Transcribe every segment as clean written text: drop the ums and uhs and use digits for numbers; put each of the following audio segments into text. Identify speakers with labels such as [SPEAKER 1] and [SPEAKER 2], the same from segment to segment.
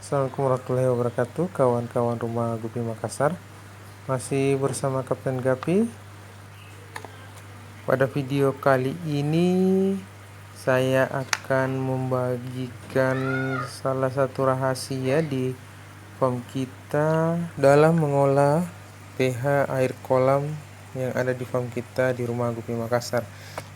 [SPEAKER 1] Assalamualaikum warahmatullahi wabarakatuh, kawan-kawan rumah Gupi Makassar. Masih bersama Kapten Gapi. Pada video kali ini saya akan membagikan salah satu rahasia di farm kita dalam mengolah pH air kolam yang ada di farm kita di rumah Gupi Makassar.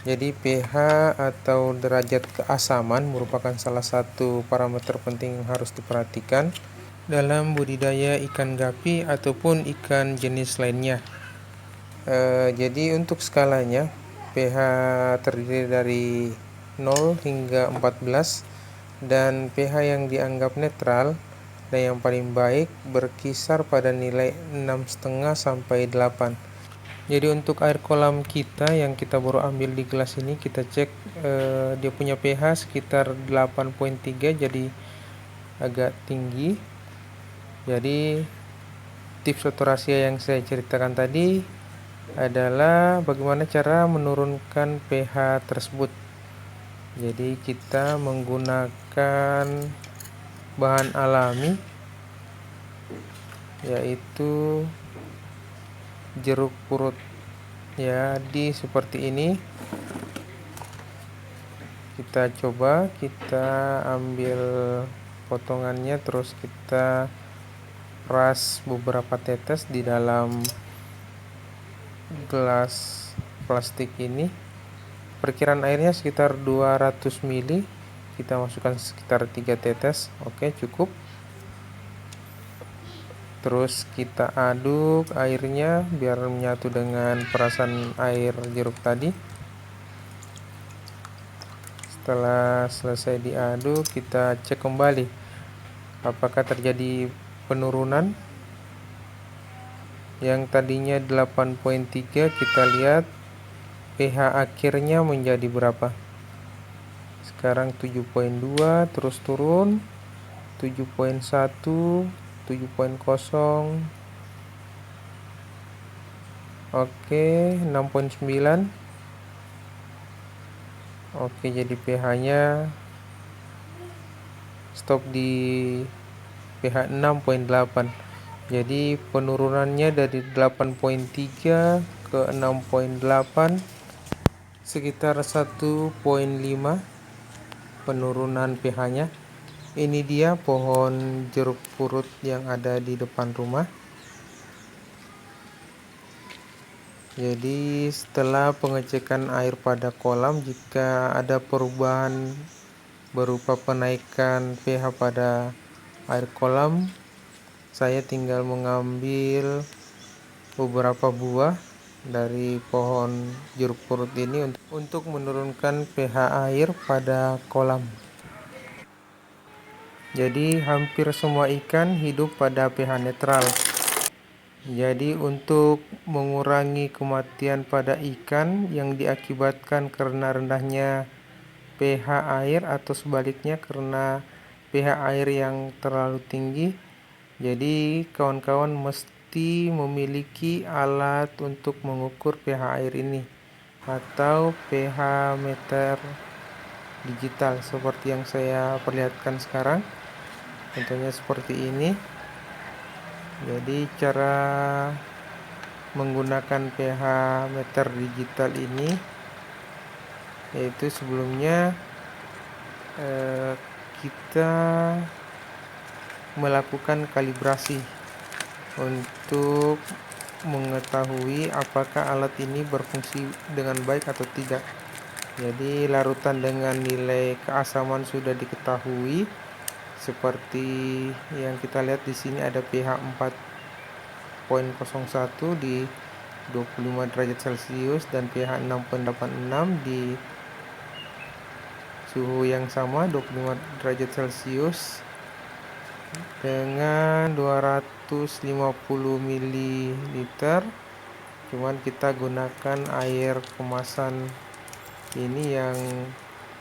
[SPEAKER 1] Jadi pH atau derajat keasaman merupakan salah satu parameter penting yang harus diperhatikan dalam budidaya ikan gapi ataupun ikan jenis lainnya. Jadi untuk skalanya pH terdiri dari 0 hingga 14 dan pH yang dianggap netral dan yang paling baik berkisar pada nilai 6,5 sampai 8. Jadi untuk air kolam kita yang kita baru ambil di gelas ini, kita cek dia punya pH sekitar 8,3, jadi agak tinggi. Jadi tips atau rahasia yang saya ceritakan tadi adalah bagaimana cara menurunkan pH tersebut. Jadi kita menggunakan bahan alami, yaitu jeruk purut. Jadi seperti ini. Kita coba, kita ambil potongannya, terus kita peras beberapa tetes di dalam gelas plastik ini. Perkiraan airnya sekitar 200 ml. Kita masukkan sekitar 3 tetes. Oke, cukup. Terus kita aduk airnya biar menyatu dengan perasan air jeruk tadi. Setelah selesai diaduk, kita cek kembali apakah terjadi penurunan. Yang tadinya 8,3, kita lihat pH akhirnya menjadi berapa. Sekarang 7,2, terus turun 7,1, 7,0, oke, 6,9. Oke, jadi pH-nya stop di pH 6,8. Jadi penurunannya dari 8,3 ke 6,8 sekitar 1,5 penurunan pH-nya. Ini dia pohon jeruk purut yang ada di depan rumah. Jadi setelah pengecekan air pada kolam, jika ada perubahan berupa penaikan pH pada air kolam, saya tinggal mengambil beberapa buah dari pohon jeruk purut ini untuk menurunkan pH air pada kolam. Jadi hampir semua ikan hidup pada pH netral. Jadi untuk mengurangi kematian pada ikan yang diakibatkan karena rendahnya pH air atau sebaliknya karena pH air yang terlalu tinggi, jadi kawan-kawan mesti memiliki alat untuk mengukur pH air ini atau pH meter digital seperti yang saya perlihatkan sekarang. Contohnya seperti ini. Jadi cara menggunakan pH meter digital ini yaitu sebelumnya kita melakukan kalibrasi untuk mengetahui apakah alat ini berfungsi dengan baik atau tidak. Jadi larutan dengan nilai keasaman sudah diketahui, seperti yang kita lihat di sini ada pH 4,01 di 25 derajat Celcius dan pH 6,86 di suhu yang sama 25 derajat Celcius dengan 250 ml. Cuman kita gunakan air kemasan ini yang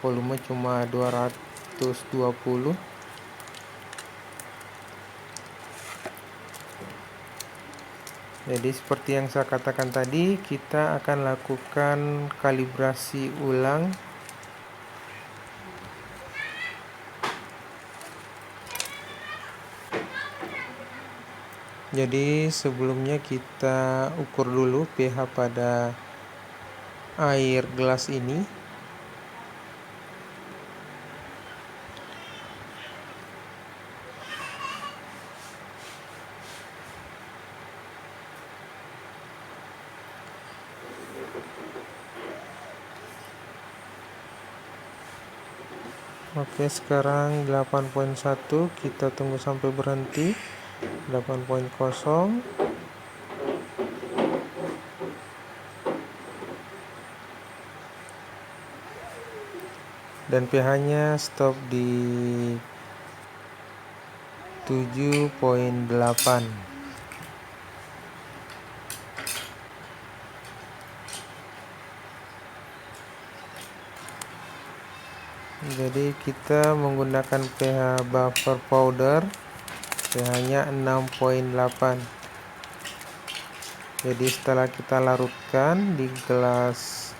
[SPEAKER 1] volume cuma 220. Jadi seperti yang saya katakan tadi, kita akan lakukan kalibrasi ulang Jadi sebelumnya kita ukur dulu pH pada air gelas ini. Oke, sekarang 8.1, kita tunggu sampai berhenti. 8.0. Dan pH-nya stop di 7.8. Jadi kita menggunakan pH buffer powder, pH-nya 6.8. Jadi setelah kita larutkan di gelas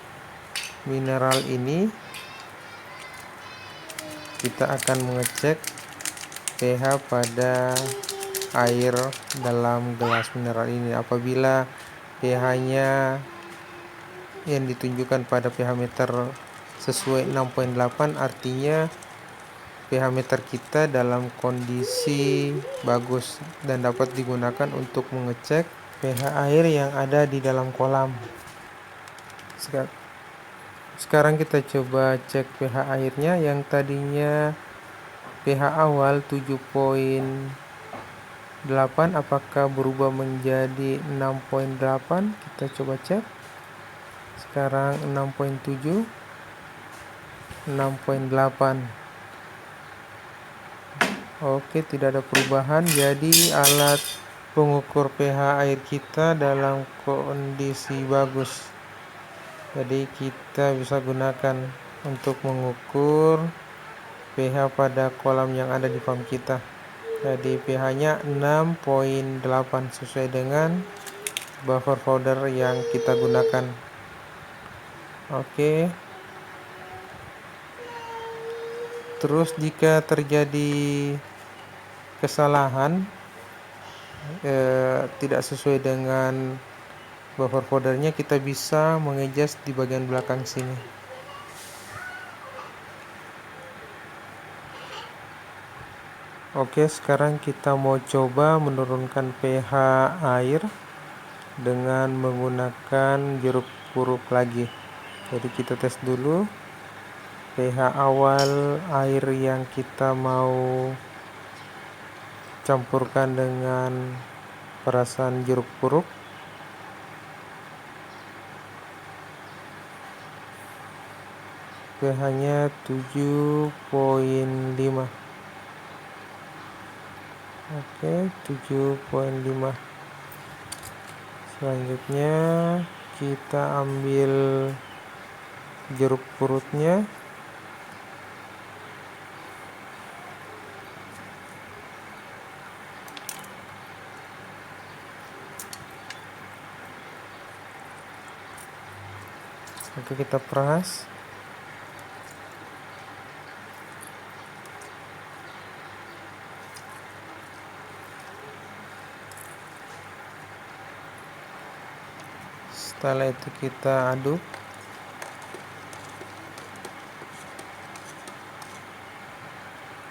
[SPEAKER 1] mineral ini, kita akan mengecek pH pada air dalam gelas mineral ini. Apabila pH-nya yang ditunjukkan pada pH meter sesuai 6.8, artinya pH meter kita dalam kondisi bagus dan dapat digunakan untuk mengecek pH air yang ada di dalam kolam. Sekarang kita coba cek pH airnya yang tadinya pH awal 7.8, apakah berubah menjadi 6.8? Kita coba cek. Sekarang 6.7, 6.8. Oke, tidak ada perubahan. Jadi alat pengukur pH air kita dalam kondisi bagus. Jadi kita bisa gunakan untuk mengukur pH pada kolam yang ada di farm kita. Jadi pH-nya 6.8 sesuai dengan buffer powder yang kita gunakan. Oke. Terus jika terjadi kesalahan tidak sesuai dengan buffer powdernya, kita bisa mengadjust di bagian belakang sini. Oke, sekarang kita mau coba menurunkan pH air dengan menggunakan jeruk purut lagi. Jadi kita tes dulu pH awal air yang kita mau campurkan dengan perasan jeruk purut. pH-nya 7.5. Oke, 7.5. Selanjutnya kita ambil jeruk purutnya. Oke, kita peras. Setelah itu kita aduk.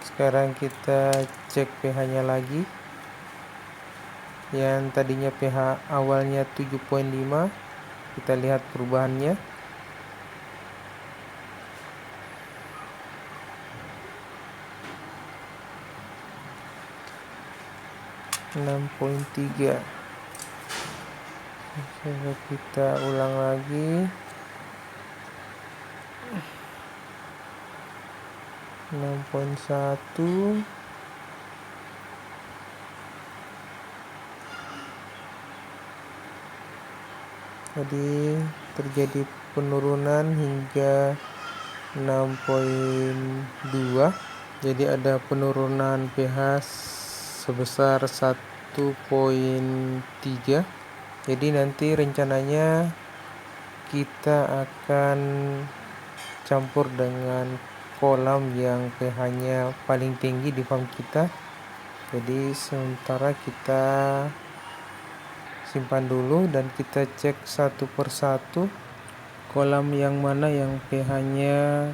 [SPEAKER 1] Sekarang kita cek pH-nya lagi. Yang tadinya pH awalnya 7.5, kita lihat perubahannya. 6.3. Coba kita ulang lagi. 6.1. Jadi terjadi penurunan hingga 6.2. Jadi ada penurunan pH sebesar 1.3. Jadi nanti rencananya kita akan campur dengan kolam yang pH-nya paling tinggi di farm kita. Jadi sementara kita simpan dulu dan kita cek satu persatu kolam yang mana yang pH-nya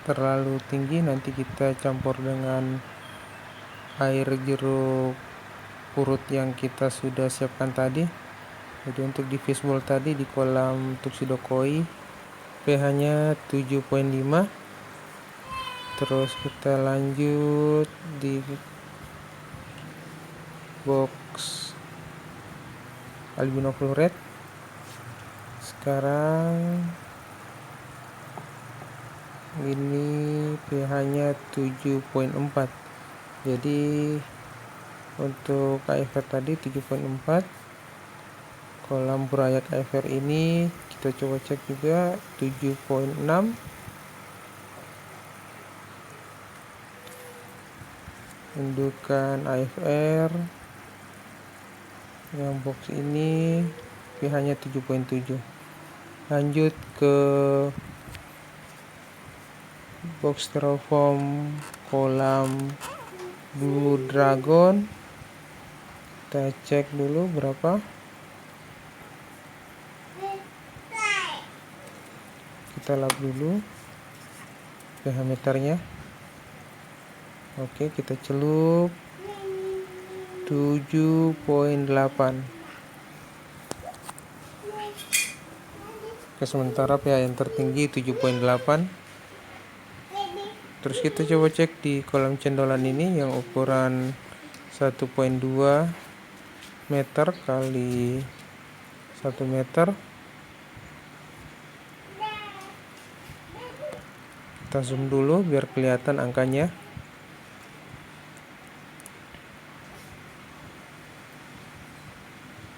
[SPEAKER 1] terlalu tinggi. Nanti kita campur dengan air jeruk purut yang kita sudah siapkan tadi. Jadi untuk di fishbowl tadi di kolam Tuxedo Koi pH-nya 7,5. Terus kita lanjut di box albino fluoride. Sekarang ini pH-nya 7,4. Jadi untuk KFR tadi 7,4. Kolam burayak KFR ini kita coba cek juga 7,6. Indukan AFR yang box ini pH-nya 7,7. Lanjut ke box styrofoam kolam Blue Dragon. Kita cek dulu berapa. Kita lap dulu pH meternya. Oke, kita celup 7,8. Oke, sementara pH yang tertinggi 7,8. Terus kita coba cek di kolam cendolan ini yang ukuran 1,2 meter kali 1 meter. Kita zoom dulu biar kelihatan angkanya.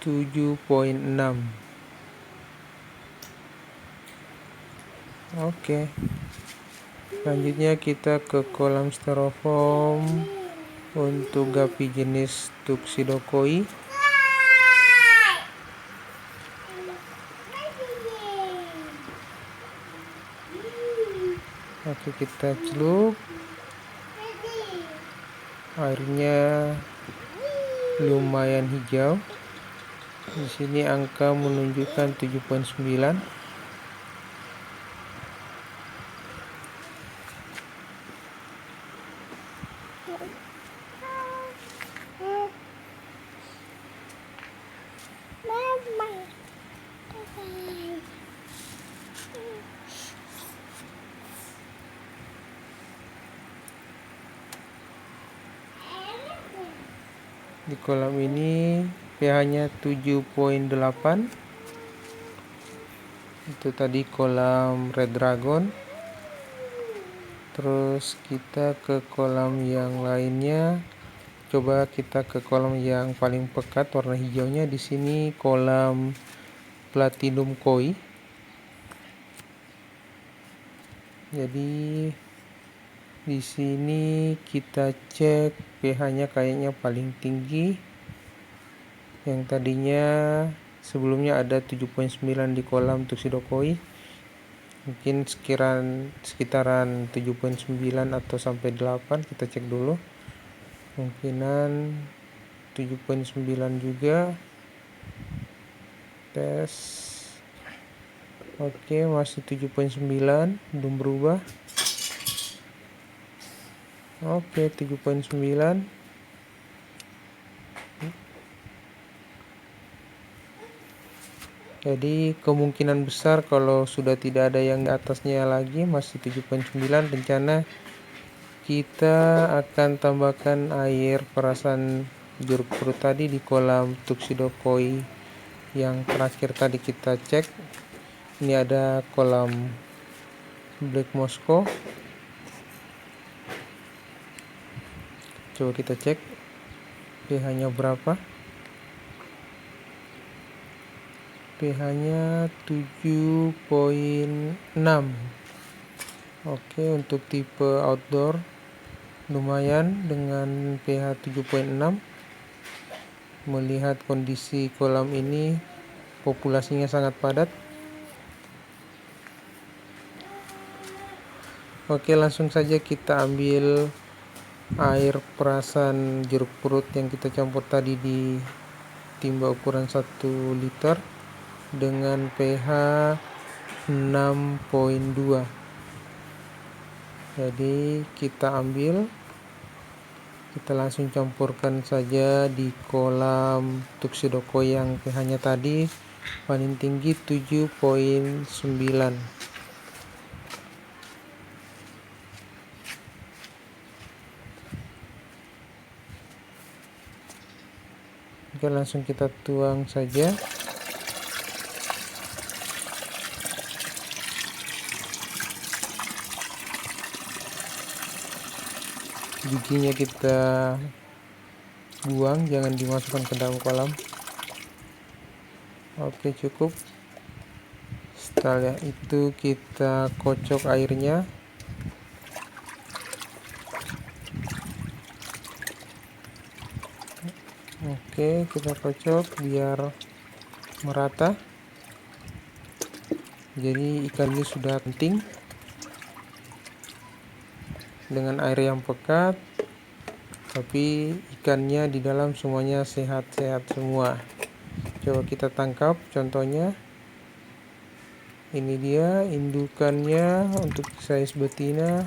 [SPEAKER 1] (7,6). Oke. Selanjutnya kita ke kolam styrofoam untuk guppy jenis Tuxedo Koi. Oke, kita celup. Airnya lumayan hijau. Di sini angka menunjukkan 7,9. Di kolam ini pH-nya 7,8. Itu tadi kolam Red Dragon. Terus kita ke kolam yang lainnya. Coba kita ke kolam yang paling pekat warna hijaunya. Di sini kolam Platinum Koi. Jadi di sini kita cek pH-nya kayaknya paling tinggi. Yang tadinya sebelumnya ada 7,9 di kolam Tuxedo Koi. Mungkin sekitaran 7,9 atau sampai 8. Kita cek dulu. Kemungkinan 7,9 juga. Tes. Oke, masih 7,9, belum berubah. Oke, 7,9. Jadi kemungkinan besar kalau sudah tidak ada yang di atasnya lagi, masih 7,9, rencana kita akan tambahkan air perasan jeruk purut tadi di kolam Tuxedo Koi yang terakhir tadi kita cek. Ini ada kolam Black Moscow. Coba kita cek pH-nya berapa. pH-nya 7,6. Oke, untuk tipe outdoor lumayan dengan pH 7,6. Melihat kondisi kolam ini populasinya sangat padat. Oke, langsung saja kita ambil air perasan jeruk purut yang kita campur tadi di timba ukuran 1 liter dengan pH 6.2. Jadi kita langsung campurkan saja di kolam tuxedo koi yang pH-nya tadi paling tinggi 7.9. Oke, langsung kita tuang saja. Bijinya kita buang, jangan dimasukkan ke dalam kolam. Oke, cukup. Setelah itu kita kocok airnya. Oke, kita kocok biar merata. Jadi ikan ini sudah penting dengan air yang pekat, tapi ikannya di dalam semuanya sehat-sehat semua. Coba kita tangkap contohnya. Ini dia indukannya untuk size betina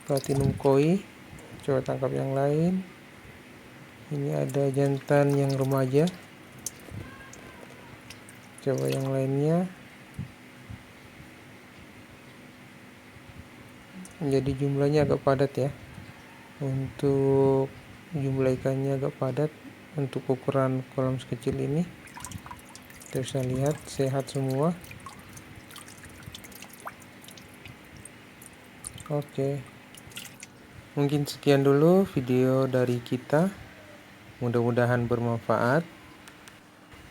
[SPEAKER 1] platinum koi. Coba tangkap yang lain. Ini ada jantan yang remaja. Coba yang lainnya. Jadi jumlahnya agak padat ya. Untuk jumlah ikannya agak padat untuk ukuran kolam sekecil ini. Kita bisa lihat sehat semua. Oke, mungkin sekian dulu video dari kita. Mudah-mudahan bermanfaat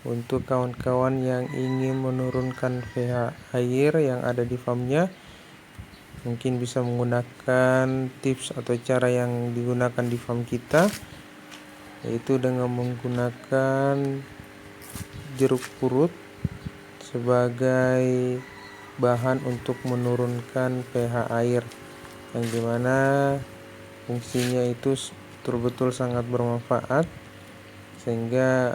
[SPEAKER 1] untuk kawan-kawan yang ingin menurunkan pH air yang ada di farmnya. Mungkin bisa menggunakan tips atau cara yang digunakan di farm kita, yaitu dengan menggunakan jeruk purut sebagai bahan untuk menurunkan pH air, yang dimana fungsinya itu betul-betul sangat bermanfaat, sehingga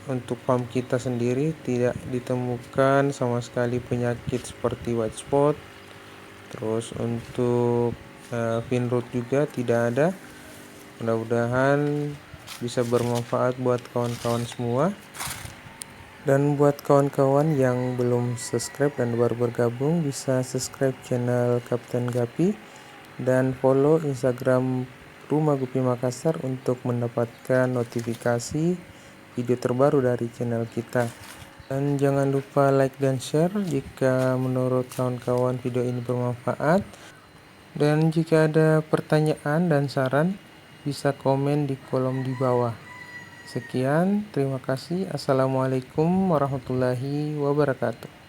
[SPEAKER 1] untuk farm kita sendiri tidak ditemukan sama sekali penyakit seperti white spot. Terus untuk fin rot juga tidak ada. Mudah-mudahan bisa bermanfaat buat kawan-kawan semua. Dan buat kawan-kawan yang belum subscribe dan baru bergabung, bisa subscribe channel Kapten Gapi dan follow Instagram Rumah Gupi Makassar untuk mendapatkan notifikasi video terbaru dari channel kita. Dan jangan lupa like dan share jika menurut kawan-kawan video ini bermanfaat. Dan jika ada pertanyaan dan saran, bisa komen di kolom di bawah. Sekian, terima kasih. Assalamualaikum warahmatullahi wabarakatuh.